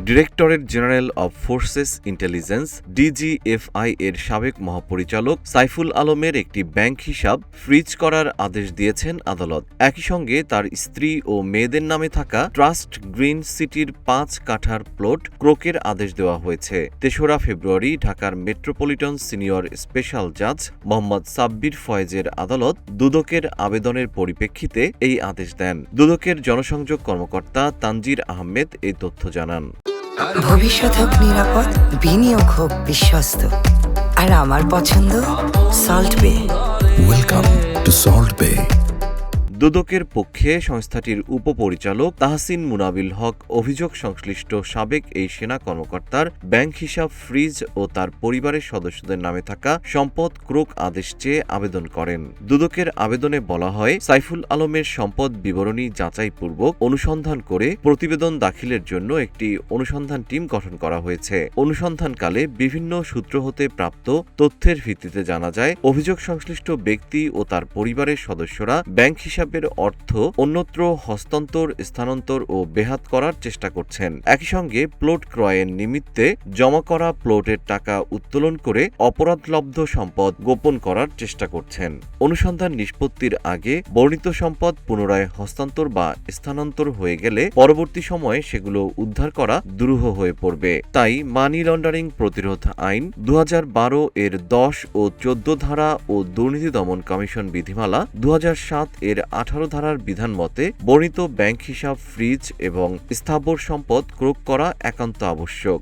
Directorate general of forces intelligence DGFI এর সাবেক মহাপরিচালক সাইফুল আলমের একটি ব্যাংক হিসাব ফ্রিজ করার আদেশ দিয়েছেন আদালত। একই সঙ্গে তার স্ত্রী ও মেয়েদের নামে থাকা ট্রাস্ট গ্রিন সিটির ৫ কাঠার প্লট ক্রোকের আদেশ দেওয়া হয়েছে। ৩রা ফেব্রুয়ারি ঢাকার মেট্রোপলিটন সিনিয়র স্পেশাল জাজ মোহাম্মদ সাব্বির ফয়েজের আদালত দুদকের আবেদনের পরিপ্রেক্ষিতে এই আদেশ দেন। দুদকের জনসংযোগ কর্মকর্তা তানজির আহমেদ এই তথ্য জানান। ভবিষ্যৎ হোক নিরাপদ, বিনিয়োগ হোক বিশ্বস্ত, আর আমার পছন্দ সল্ট বে। ওয়েলকাম টু সল্ট বে। দুদকের পক্ষে সংস্থাটির উপপরিচালক তাহসিন মুনাবিল হক অভিযোগ সংশ্লিষ্ট সাবেক এই সেনা কর্মকর্তার ব্যাংক হিসাব ফ্রিজ ও তার পরিবারের সদস্যদের নামে থাকা সম্পদ ক্রোক আদেশ চেয়ে আবেদন করেন। দুদকের আবেদনে বলা হয়, সাইফুল আলমের সম্পদ বিবরণী যাচাইপূর্বক অনুসন্ধান করে প্রতিবেদন দাখিলের জন্য একটি অনুসন্ধান টিম গঠন করা হয়েছে। অনুসন্ধানকালে বিভিন্ন সূত্র হতে প্রাপ্ত তথ্যের ভিত্তিতে জানা যায়, অভিযোগ সংশ্লিষ্ট ব্যক্তি ও তার পরিবারের সদস্যরা ব্যাংক হিসাব অর্থ অন্যত্র হস্তান্তর, স্থানান্তর ও বেহাত করার চেষ্টা করছেন। একই সঙ্গে প্লট ক্রয়ের নিমিত্তে জমা করা প্লটের টাকা উত্তোলন করে অপরাধলব্ধ সম্পদ গোপন করার চেষ্টা করছেন। অনুসন্ধান নিষ্পত্তির আগে বর্ণিত সম্পদ পুনরায় হস্তান্তর বা স্থানান্তর হয়ে গেলে পরবর্তী সময়ে সেগুলো উদ্ধার করা দুরূহ হয়ে পড়বে। তাই মানি লন্ডারিং প্রতিরোধ আইন ২০১২ এর ১০ ও ১৪ ধারা ও দুর্নীতি দমন কমিশন বিধিমালা ২০০৭ এর ১৮ ধারার বিধান মতে বর্ণিত ব্যাংক হিসাব ফ্রিজ এবং স্থাবর সম্পদ ক্রোক করা একান্ত আবশ্যক।